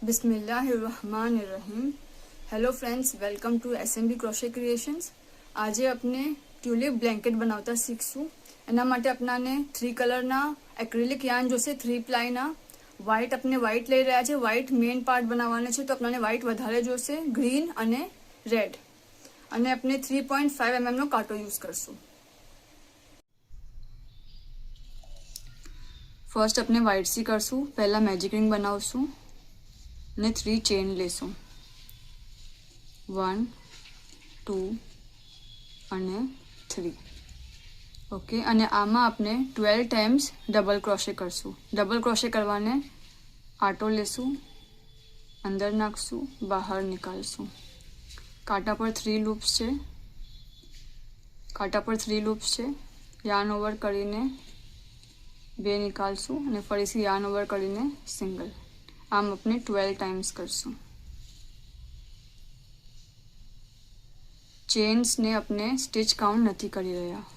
बिस्मिल्लाहिर्रहमानिर्रहीम। Hello friends, welcome to SMB crochet creations. આજે આપણે ટ્યુલિપ બ્લેન્કેટ બનાવતા શીખશું। એના માટે આપણાને 3 કલરના એક્રિલિક યાર્ન જોશે, 3 પ્લાયના। વ્હાઇટ આપણે વ્હાઇટ લઈ રહ્યા છે, વ્હાઇટ મેઇન પાર્ટ બનાવવાનો છે, તો આપણને વ્હાઇટ વધારે જોશે, ગ્રીન અને રેડ। અને આપણે 3.5 mm નો કાંટો યુઝ કરશું। ફર્સ્ટ આપણે વ્હાઇટ સી કરશું। પહેલા મેજિક રિંગ બનાવશું અને 3 ચેન લેશું, 1 2 અને 3। ઓકે, અને આમાં આપણે 12 ટાઈમ્સ ડબલ ક્રોશે કરશું। ડબલ ક્રોશે કરવાને આટો લેશું, અંદર નાખશું, બહાર નીકાળશું। કાંટા પર 3 લૂપ્સ છે, કાંટા પર 3 લૂપ્સ છે। યાર્ન ઓવર કરીને 2 નીકાળશું અને ફરીથી યાર્ન ઓવર કરીને સિંગલ। આમ આપણે 12 ટાઈમ્સ કરશું। ચેન્સને આપણે સ્ટિચ કાઉન્ટ નથી કરી રહ્યા।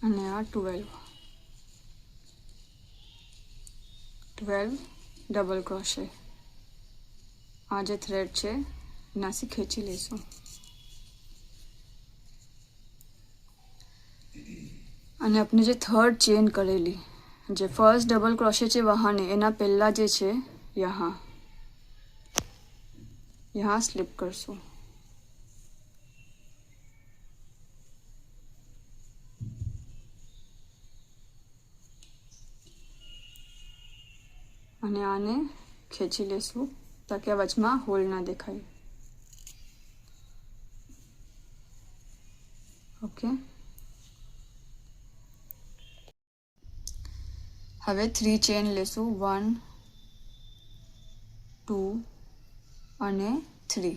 અને આ 12 ડબલ ક્રોશે। આ જે થ્રેડ છે એનાથી ખેંચી લેશું અને આપણે જે થર્ડ ચેન કરેલી, જે ફર્સ્ટ ડબલ ક્રોશે છે વહાને એના પહેલા જે છે यहाँ સ્લીપ કરશું। અને આને ખેંચી લેશું તાકે આ વચમાં હોલ ના દેખાય। ઓકે, હવે 3 ચેન લેશું, 1 2 અને 3।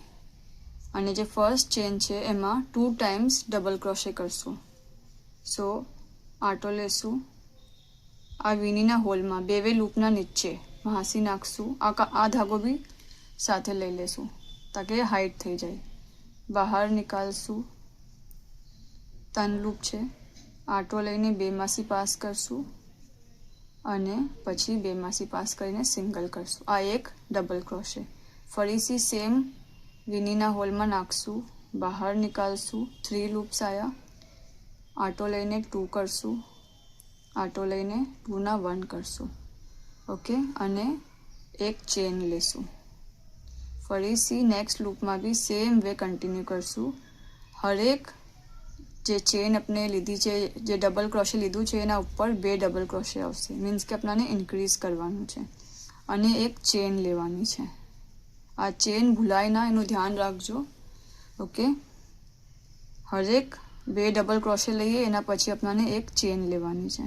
અને જે ફર્સ્ટ ચેન છે એમાં 2 ટાઈમ્સ ડબલ ક્રોશે કરશું। સો આટો લેશું, આ વીનીના હોલમાં બે લૂપના નીચે હાંસી નાખશું। આ ધાગો બી સાથે લઈ લેશું તાકે હાઈટ થઈ જાય। બહાર નીકાળશું, 3 લૂપ છે, આટો લઈને 2 માંથી પાસ કરશું અને પછી 2 માંથી પાસ કરીને સિંગલ કરશું। આ એક ડબલ ક્રોશે। ફરીથી સેમ વીનીના હોલમાં નાખશું, બહાર નીકાળશું, 3 લૂપ્સ આવ્યા, આટો લઈને 2 કરશું, આટો લઈને 2 ના 1 કરશું। ઓકે, અને એક ચેન લેશું। ફરીથી નેક્સ્ટ લૂપમાં બી સેમ વે કન્ટિન્યુ કરશું। હરેક જે ચેન આપણે લીધી છે, જે ડબલ ક્રોશે લીધું છે એના ઉપર 2 ડબલ ક્રોશે આવશે, મીન્સ કે આપણને ઇન્ક્રીઝ કરવાનું છે। અને એક ચેન લેવાની છે। આ ચેન ભૂલાય ના, એનું ધ્યાન રાખજો। ઓકે, હરેક 2 ડબલ ક્રોશે લઈએ એના પછી આપણને એક ચેન લેવાની છે।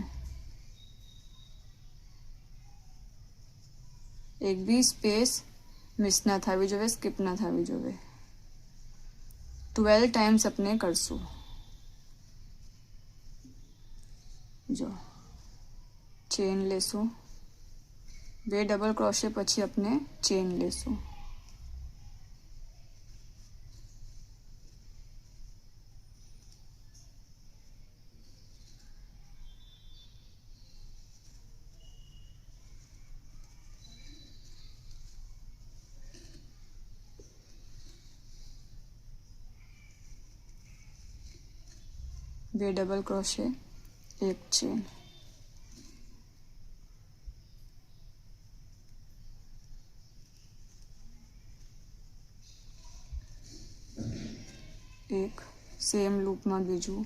એક બી સ્પેસ મિસ ના થવી જોઈએ, સ્કીપ ના થવી જોઈએ। 12 ટાઈમ્સ આપણે કરશું। જો ચેન લેશું, 2 ડબલ ક્રોશે પછી આપણે ચેન લેશું। બે ડબલ ક્રોશે, એક ચેન। એક સેમ લૂપમાં બીજું,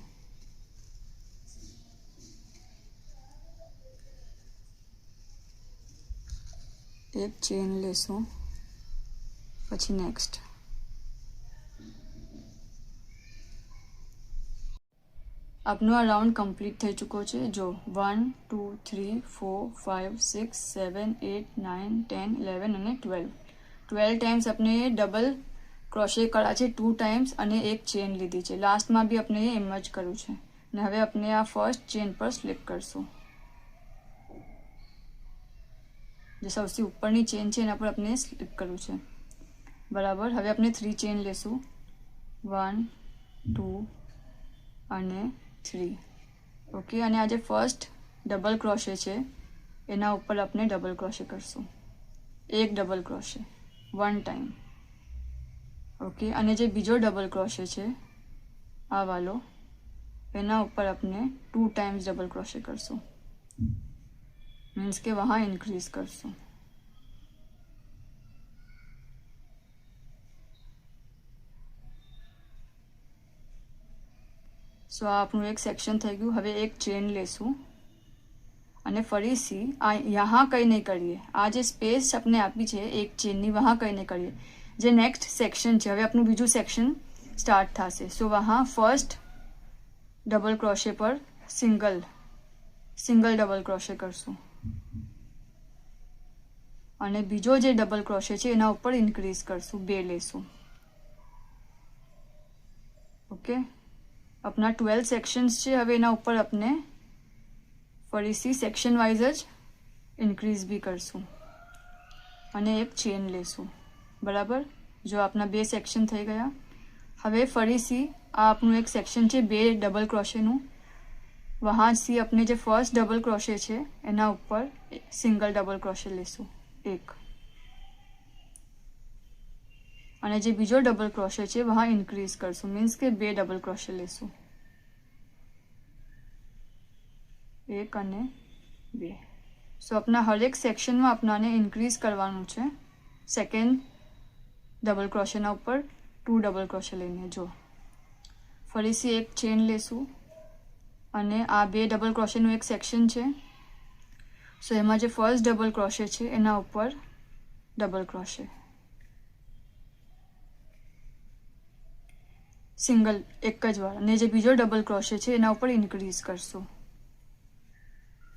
એક ચેન લેશો, પછી નેક્સ્ટ. આપનો આ રાઉન્ડ કમ્પ્લીટ થઈ ચૂક્યો છે. જો 1 2 3 4 5 6 7 8 9 10 11 અને 12 ટાઈમ્સ આપણે ડબલ ક્રોશે કર્યા છે, 2 ટાઈમ્સ અને એક ચેન લીધી છે. લાસ્ટમાં બી આપણે એમ જ કર્યું છે. અને હવે આપણે આ ફર્સ્ટ ચેન પર સ્લીપ કરશું. જે સૌથી ઉપરની ચેન છે એના પર આપણે સ્લીપ કરવું છે, બરાબર. હવે આપણે 3 ચેન લેશું, 1 2 અને 3. ઓકે. અને આ જે ફર્સ્ટ ડબલ ક્રોશે છે એના ઉપર આપણે ડબલ ક્રોશે કરશું, એક ડબલ ક્રોશે 1 ટાઈમ. ઓકે. અને જે બીજો ડબલ ક્રોશે છે આ વાલો, એના ઉપર આપણે 2 ટાઈમ્સ ડબલ ક્રોશે કરશું, मीन्स के वहाँ इंक्रीज करશું. સો આ આપણું એક સેક્શન થઈ ગયું. હવે એક ચેન લેશું અને ફરીથી આ यहाँ કંઈ નહીં કરીએ. આ જે સ્પેસ આપણે આપી છે એક ચેનની, વहाँ કંઈ નહીં કરીએ. જે નેક્સ્ટ સેક્શન છે, હવે આપણું બીજું સેક્શન સ્ટાર્ટ થશે. સો વहाँ ફર્સ્ટ ડબલ ક્રોશે પર સિંગલ ડબલ ક્રોશે કરશું અને બીજો જે ડબલ ક્રોશે છે એના ઉપર ઇન્ક્રીઝ કરશું, 2 લેશું. ઓકે. अपना 12 સેક્શન્સ છે. હવે એના ઉપર આપણે ફરીથી સેક્શન વાઇઝ જ ઇન્ક્રીઝ બી કરશું અને એક ચેન લેશું, બરાબર. જો આપણા 2 સેક્શન થઈ ગયા. હવે ફરીથી આ આપણું એક સેક્શન છે 2 ડબલ ક્રોશેનું. વહાંથી આપણે જે ફર્સ્ટ ડબલ ક્રોશે છે એના ઉપર સિંગલ ડબલ ક્રોશે લેશું, એક. અને જે બીજો ડબલ ક્રોશે છે વहाँ ઇન્ક્રીઝ કરશું, મીન્સ કે 2 ડબલ ક્રોશે લેશું, એક અને 2. સો આપણા હરેક સેક્શનમાં આપણાને ઇન્ક્રીઝ કરવાનું છે સેકન્ડ ડબલ ક્રોશેના ઉપર 2 ડબલ ક્રોશે લઈને. જો ફરીથી એક ચેન લેશું અને આ 2 ડબલ ક્રોશેનું એક સેક્શન છે. સો એમાં જે ફર્સ્ટ ડબલ ક્રોશે છે એના ઉપર ડબલ ક્રોશે, સિંગલ એક જ વાર. અને જે બીજો ડબલ ક્રોશે છે એના ઉપર ઇન્ક્રીઝ કરશું,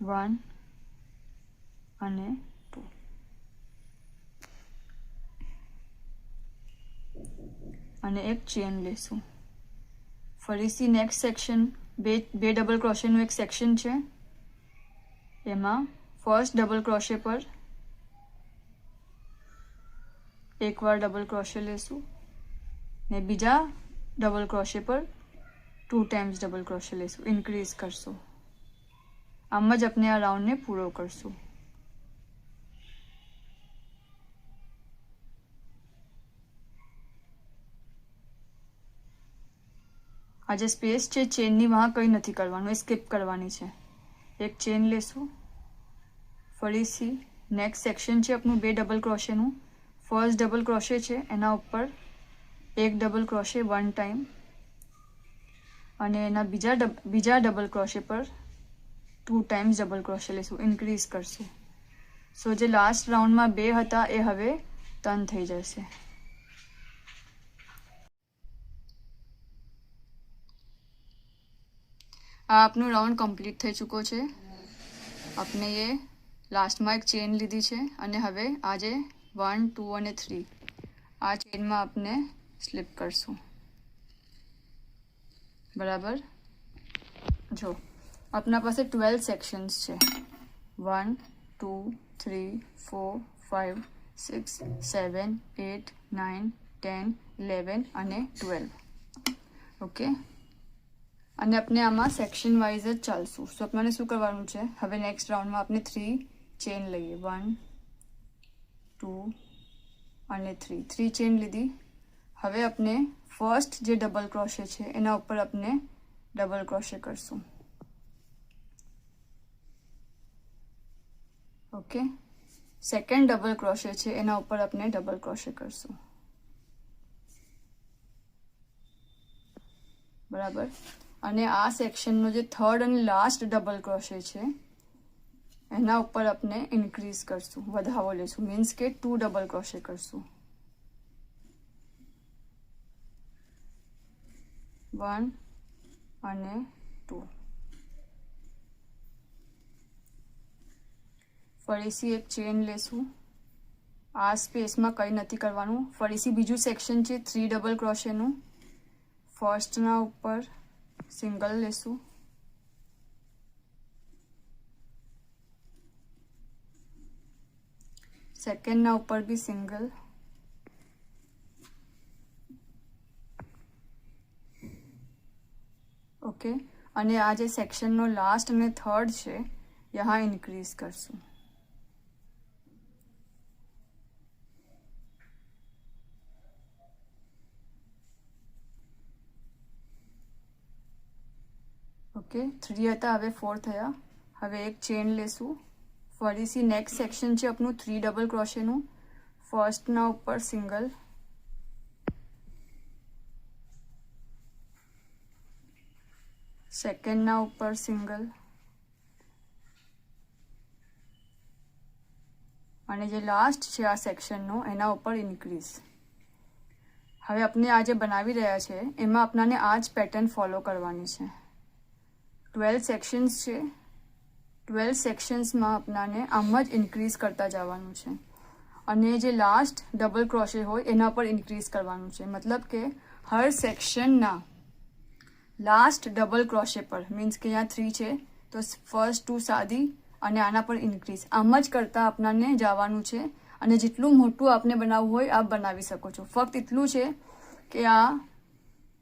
1 અને 2. અને એક ચેન લેશું. ફરીથી નેક્સ્ટ સેક્શન 2 ડબલ ક્રોશેનું એક સેક્શન છે. એમાં ફર્સ્ટ ડબલ ક્રોશે પર એકવાર ડબલ ક્રોશે લેશું ને બીજા ડબલ ક્રોશે પર 2 ટાઈમ્સ ડબલ ક્રોશે લેશું, ઇન્ક્રીઝ કરશું. આમ જ આપણે આ રાઉન્ડને પૂરો કરશું. આ જે સ્પેસ છે ચેનની, વहाँ કંઈ નથી કરવાનું, એ સ્કીપ કરવાની છે. એક ચેન લેશું. ફરીથી નેક્સ્ટ સેક્શન છે આપણું 2 ડબલ ક્રોશેનું. ફર્સ્ટ ડબલ ક્રોશે છે એના ઉપર એક ડબલ ક્રોશે 1 ટાઈમ અને એના બીજા ડબલ ક્રોશે પર 2 ટાઈમ્સ ડબલ ક્રોશે લેશું, ઇન્ક્રીઝ કરશું. સો જે લાસ્ટ રાઉન્ડમાં 2 હતા એ હવે 3 થઈ જશે. આ આપનું રાઉન્ડ કમ્પ્લીટ થઈ ચૂક્યો છે. આપણે એ લાસ્ટમાં એક ચેન લીધી છે અને હવે આજે 1 2 અને 3 આ ચેનમાં આપણે સ્લીપ કરશું, બરાબર. જો આપણા પાસે 12 સેક્શન્સ છે, 1 2 3 4 5 6 7 8 9 10 11 અને 12. ઓકે. અને આપણે આમાં સેક્શન વાઇઝ જ ચાલશું. સો આપણને શું કરવાનું છે, હવે નેક્સ્ટ રાઉન્ડમાં આપણે 3 ચેન લઈએ, 1 2 અને 3 ચેન લીધી. હવે આપણે ફર્સ્ટ જે ડબલ ક્રોશે છે એના ઉપર આપણે ડબલ ક્રોશે કરશું. ઓકે. સેકન્ડ ડબલ ક્રોશે છે એના ઉપર આપણે ડબલ ક્રોશે કરશું. બરાબર. અને આ સેક્શનનો જે થર્ડ અને લાસ્ટ ડબલ ક્રોશે છે એના ઉપર આપણે ઇન્ક્રીઝ કરશું, વધાવો લેશું, મીન્સ કે 2 ડબલ ક્રોશે કરશું. 1 અને 2. ફરીથી એક ચેન લેશું. આ સ્પેસમાં કંઈ નથી કરવાનું. ફરીથી બીજું સેક્શન છે 3 ડબલ ક્રોશેનું. ફર્સ્ટના ઉપર સિંગલ લેશું, સેકન્ડના ઉપર બી સિંગલ, ઓકે. અને આ જે સેક્શનનો લાસ્ટ અને થર્ડ છે यहाँ ઇન્ક્રીઝ કરશું. ઓકે, 3 હતા, હવે 4 થયા. હવે એક ચેન લેશું. ફરીથી નેક્સ્ટ સેક્શન છે આપણું 3 ડબલ ક્રોશેનું. ફર્સ્ટના ઉપર સિંગલ, સેકન્ડના ઉપર સિંગલ અને જે લાસ્ટ છે આ સેક્શનનો એના ઉપર ઇન્ક્રીઝ. હવે આપણે આ જે બનાવી રહ્યા છે એમાં આપણાને આ જ પેટર્ન ફોલો કરવાની છે. 12 સેક્શન્સ છે. 12 સેક્શન્સમાં આપણાને આમ જ ઇન્ક્રીઝ કરતા જવાનું છે અને જે લાસ્ટ ડબલ ક્રોશે હોય એના પર ઇન્ક્રીઝ કરવાનું છે. મતલબ કે હર સેક્શનના લાસ્ટ ડબલ ક્રોશે પર, મીન્સ કે અહીંયા 3 છે તો ફર્સ્ટ 2 સાદી અને આના પર ઇન્ક્રીઝ, આમ જ કરતા આપણાને જવાનું છે. અને જેટલું મોટું આપને બનાવવું હોય આપ બનાવી શકો છો. ફક્ત એટલું છે કે આ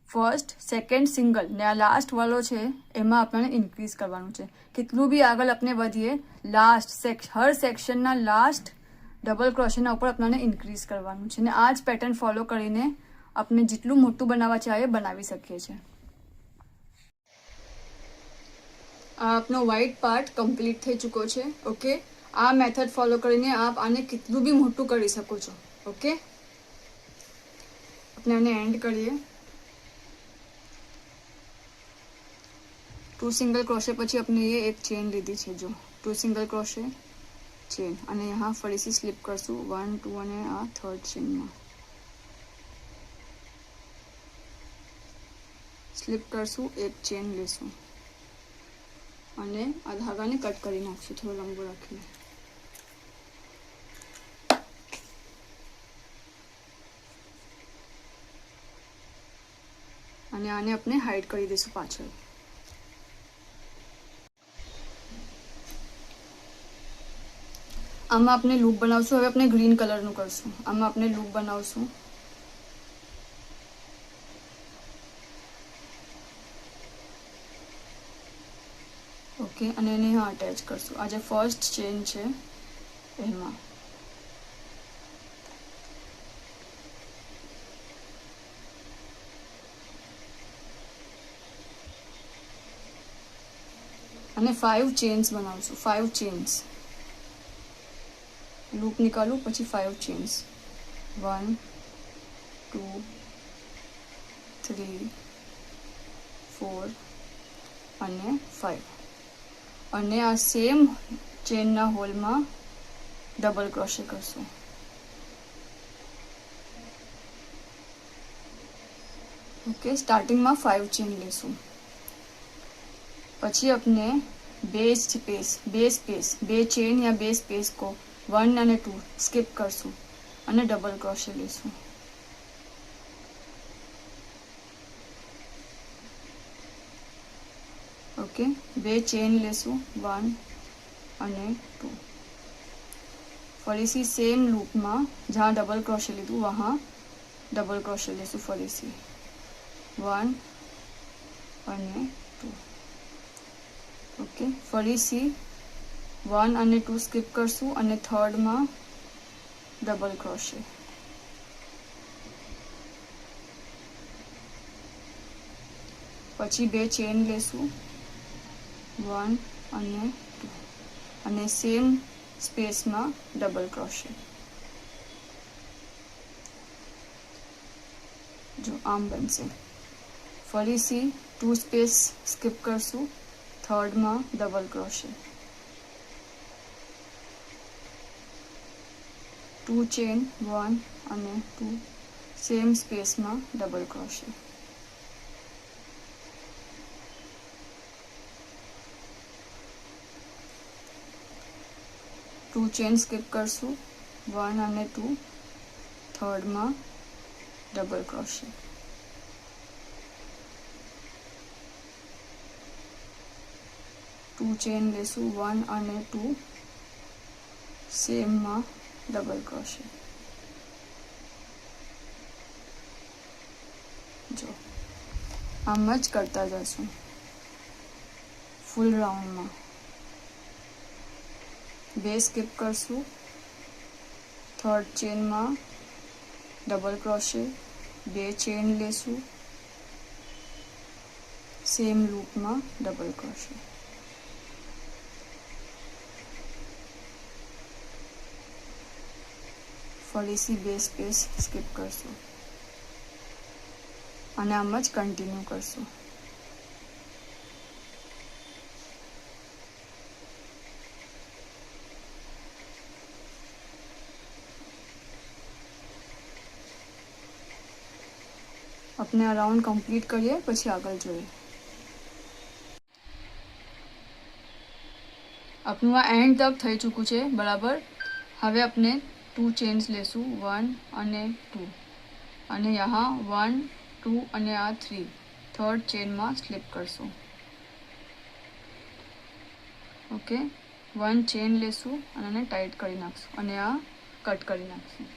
ફર્સ્ટ સેકન્ડ સિંગલ ને આ લાસ્ટ વાળો છે એમાં આપણને ઇન્ક્રીઝ કરવાનું છે. કેટલું બી આગળ આપણે વધીએ લાસ્ટ હર સેક્શનના લાસ્ટ ડબલ ક્રોશેના ઉપર આપણને ઇન્ક્રીઝ કરવાનું છે. ને આ જ પેટર્ન ફોલો કરીને આપણે જેટલું મોટું બનાવવા ચાહીએ બનાવી શકીએ છીએ. આ આપનો વ્હાઇટ પાર્ટ કમ્પ્લીટ થઈ ચૂક્યો છે. ઓકે, આ મેથડ ફોલો કરીને આપ આને કેટલું બી મોટું કરી શકો છો. ઓકે, આપણે આને એન્ડ કરીએ. 2 સિંગલ क्रोशे પછી આપણે ये एक चेन લીધી છે. જો 2 સિંગલ क्रोशे चेन અને यहाँ ફરીથી સ્લીપ કરશું 1 2 અને આ થર્ડ ચેનમાં સ્લીપ કરશું, એક ચેન લેશું અને આ ધાગાને કટ કરી નાખશું થોડો લાંબો રાખીને. અને આને આપણે હાઈડ કરી દઈશું પાછળ. આમાં આપણે લૂપ બનાવશું. હવે આપણે ગ્રીન કલરનું કરશું. આમાં આપણે લૂપ બનાવશું. ઓકે, અને એને यहाँ અટેચ કરશું. આ જે ફર્સ્ટ ચેન છે એમાં અને 5 ચેન્સ બનાવશું. 5 ચેન્સ लूप निकालू પછી 5 ચેન્સ 1 2 3 4 અને 5 અને આ સેમ ચેનના હોલમાં ડબલ ક્રોશે કરશું. ઓકે, સ્ટાર્ટિંગમાં 5 ચેન લેશું. પછી આપણે બે ચેન या 2 સ્પેસ को 1 અને 2 સ્કીપ કરશું અને ડબલ ક્રોશે લેશું. ઓકે, 2 ચેન લેશું 1 અને 2. ફરીથી સેમ લૂપમાં જहाँ ડબલ ક્રોશે લીધું વहाँ ડબલ ક્રોશે લેશું. ફરીથી 1 અને 2. ઓકે, ફરીથી 1 અને 2 સ્કીપ કરશું અને થર્ડમાં ડબલ ક્રોશે. પછી 2 ચેન લેશું 1 અને 2 અને સેમ સ્પેસમાં ડબલ ક્રોશે. જો આમ બનશે. ફરીથી 2 સ્પેસ સ્કીપ કરશું, થર્ડમાં ડબલ ક્રોશે, 2 ચેન 1 અને 2, સેમ સ્પેસમાં ડબલ ક્રોશે, ટુ ચેન સ્કીપ કરશું, 1 અને 2, થર્ડમાં ડબલ ક્રોશે, ટુ ચેન લેશું, 1 અને 2, સેમમાં ડબલ ક્રોશે. જો આમ જ કરતા જશું ફૂલ રાઉન્ડમાં. 2 સ્કીપ કરશું, થર્ડ ચેનમાં ડબલ ક્રોશે, 2 ચેન લેશું, સેમ લૂપમાં ડબલ ક્રોશે, ફરીથી 2 સ્પેસ સ્કીપ કરશું અને આમ જ કન્ટિન્યુ કરશું. આપણે આ રાઉન્ડ કમ્પ્લીટ કરીએ પછી આગળ જોઈએ. આપણું આ એન્ડ તક થઈ ચૂક્યું છે બરાબર. હવે આપણે 2 ચેન્સ લેશું, 1 અને 2, અને यहाँ 1 2 અને આ 3, થર્ડ ચેનમાં સ્લીપ કરશું. ઓકે, 1 ચેન લેશું અને આને ટાઈટ કરી નાખશું અને આ કટ કરી નાખશું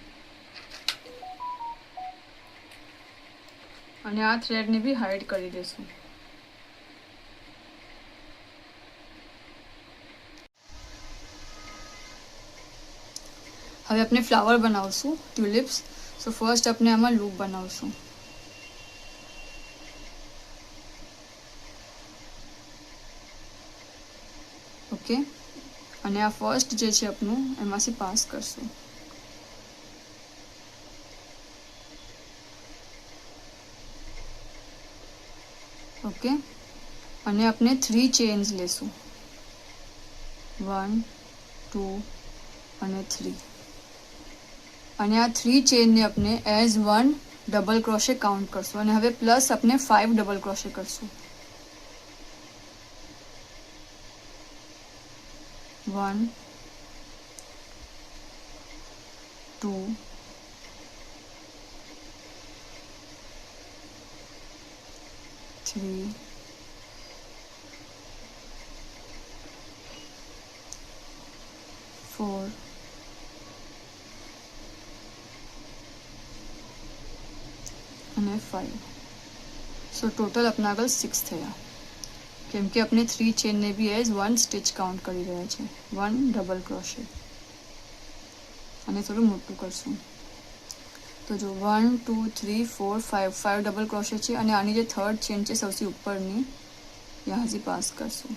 અને આ થ્રેડને બી હાઈડ કરી દેશું. હવે આપણે ફ્લાવર બનાવશું, ટ્યુલિપ્સ. સો ફર્સ્ટ આપણે આમાં લૂપ બનાવશું. ઓકે, અને આ ફર્સ્ટ જે છે આપણું એમાંથી પાસ કરશું. ઓકે, અને આપણે 3 ચેન્સ લેશું, 1 2 અને 3, અને આ 3 ચેનને આપણે એઝ 1 ડબલ ક્રોશે કાઉન્ટ કરશું અને હવે પ્લસ આપણે 5 ડબલ ક્રોશે કરશું. 1 2 3 4 અને 5. સો ટોટલ આપણા આગળ 6 થયા, કેમ કે આપણે 3 ચેનને બી એઝ 1 સ્ટિચ કાઉન્ટ કરી રહ્યા છે, 1 ડબલ ક્રોશે. અને થોડું મોટું કરશું તો જો 1 2 3 4 5 ડબલ ક્રોશે છે અને આની જે થર્ડ ચેન છે સૌથી ઉપરની યહાંથી પાસ કરશું.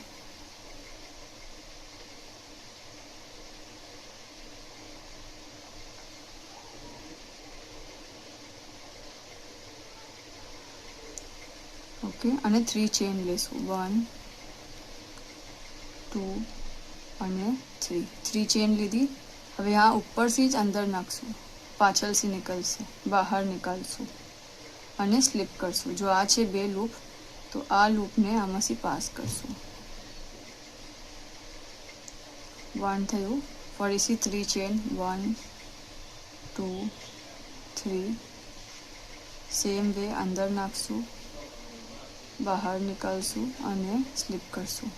ઓકે, અને 3 ચેન લેશું, 1 2 અને 3 ચેન લીધી. હવે આ ઉપરથી જ અંદર નાખશું, પાછળથી નીકળશે, બહાર નીકાળશું અને સ્લીપ કરશું. જો આ છે 2 લૂપ, તો આ લૂપને આમાંથી પાસ કરશું. 1 થયું, ફરીથી 3 ચેન, 1 2 3, સેમ વે અંદર નાખશું, બહાર નીકાળશું અને સ્લીપ કરશું.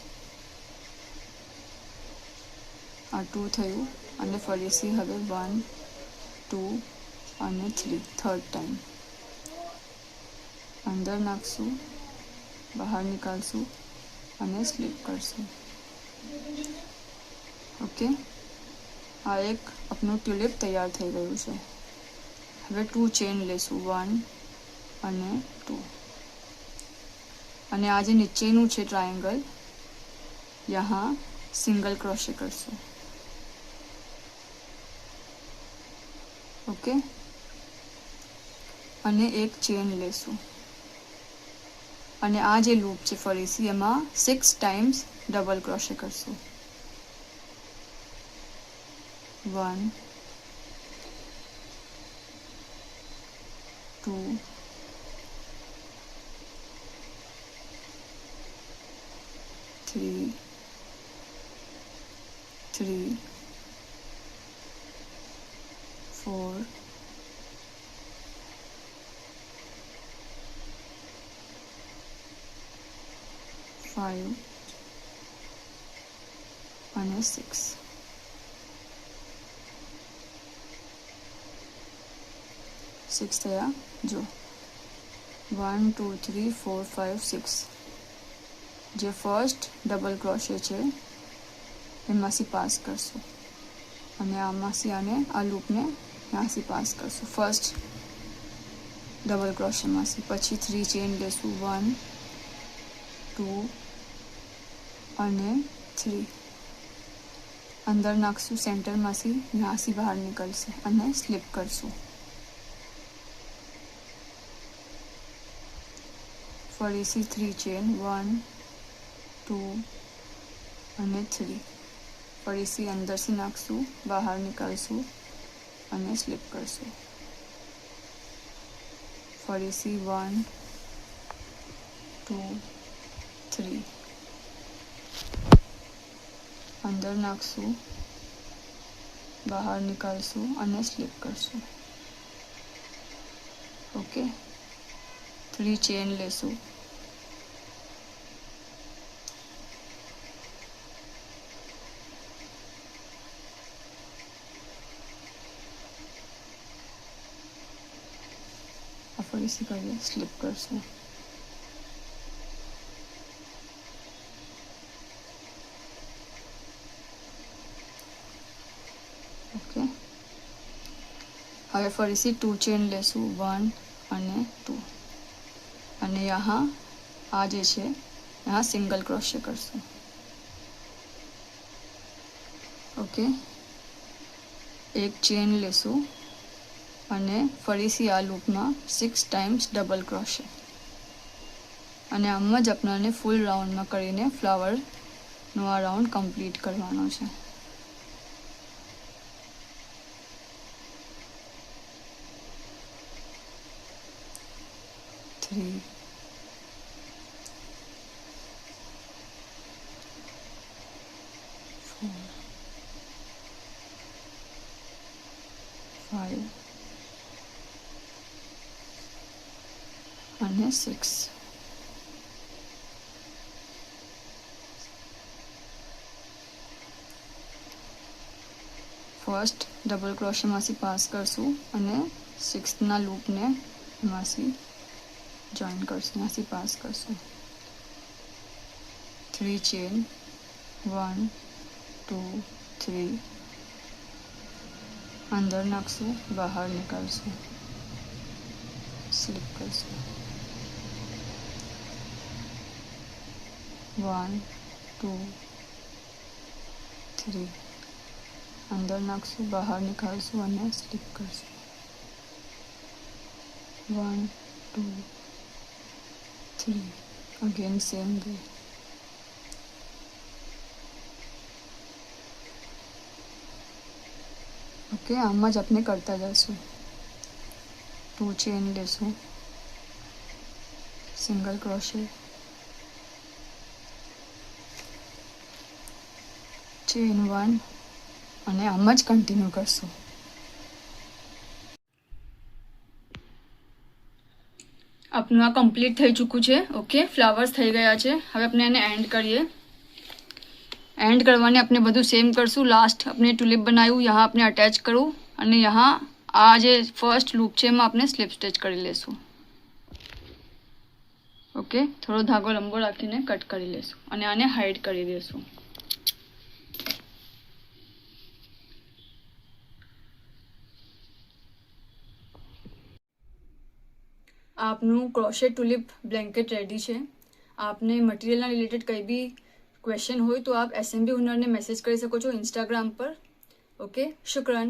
આ 2 થયું અને ફરીથી હવે 1 2 અને 3 થર્ડ ટાઈમ અંદર નાખશું, બહાર નીકાળશું અને સ્લીપ કરશું. ઓકે, આ એક આપણું ટ્યુલિપ તૈયાર થઈ ગયું છે. હવે 2 ચેન લેશું, 1 અને 2, અને આ જે નીચેનું છે ટ્રાયેંગલ, યહાં સિંગલ ક્રોશે કરશું. ઓકે, અને એક ચેન લેશું, અને આ જે લૂપ છે ફરીથી એમાં 6 ટાઈમ્સ ડબલ ક્રોશે કરશું. 1 2 3 4 5 અને 6. થયા. જો 1 2 3 4 5 6. જે ફર્સ્ટ ડબલ ક્રોશે છે એમાંથી પાસ કરશું અને આમાંથી આને આ લૂપને ત્યાંથી પાસ કરશું ફર્સ્ટ ડબલ ક્રોશેમાંથી. પછી 3 ચેન લેશું. 1 2 અને 3 અંદર નાખશું સેન્ટરમાંથી, ત્યાંથી બહાર નીકળશે અને સ્લીપ કરશું. ફરીથી 3 ચેન. 1 2 અને 3 ફરીથી અંદરથી નાખશું, બહાર નીકાળશું અને સ્લીપ કરશું. ફરીથી 1 2 3 અંદર નાખશું, બહાર નીકાળશું અને સ્લીપ કરશું. ઓકે, 3 ચેન લેશું. ફરીથી કરીએ, સ્લીપ કરશું. ઓકે, હવે ફરીથી 2 ચેન લેશું. 1 અને 2 અને यहाँ આ જે છે यहाँ સિંગલ ક્રોશे કરશું. ઓકે, એક ચેન લેશું અને ફરીથી આ લૂપમાં 6 ટાઈમ્સ ડબલ ક્રોશે અને આમ જ આપણને ફૂલ રાઉન્ડમાં કરીને ફ્લાવરનો આ રાઉન્ડ કમ્પ્લીટ કરવાનો છે. Three, 4 5 અને 6. ફર્સ્ટ ડબલ ક્રોશેમાંથી પાસ કરશું અને 6ના લૂપને એમાંથી જોઈન કરશું, એમાંથી પાસ કરશું. 3 ચેન. 1 2 3 અંદર નાખશું, બહાર નીકાળશું, સ્લીપ કરશું. 1 2 3 અંદર નાખશું, બહાર નીકાળશું અને સ્લીપ કરશું. 1 2 3 અગેન સેમ વે. ઓકે, આમ જ આપણે કરતા જઈશું. 2 ચેન લેશું, સિંગલ ક્રોશે, ચેન 1 અને આમ જ કન્ટિન્યુ કરશું. આપનું આ કમ્પ્લીટ થઈ ચૂક્યું છે. ઓકે, ફ્લાવર્સ થઈ ગયા છે. હવે આપણે એને એન્ડ કરીએ. એન્ડ કરવાને આપણે બધું સેમ કરશું. લાસ્ટ આપણે ટુલિપ બનાવ્યું, यहाँ આપણે અટેચ કરું અને यहाँ આ જે ફર્સ્ટ લૂપ છે એમાં આપણે સ્લીપ સ્ટેચ કરી લેશું. ઓકે, થોડો ધાગો લંબો રાખીને કટ કરી લેશું અને આને હાઈડ કરી દેશું. આપનું ક્રોશેટ ટુલિપ બ્લેન્કેટ રેડી છે. આપને મટીરિયલના રિલેટેડ કંઈ બી ક્વેશ્ચન હોય તો આપ SMB હુનરને મેસેજ કરી શકો છો ઇન્સ્ટાગ્રામ પર. ઓકે, શુક્રન.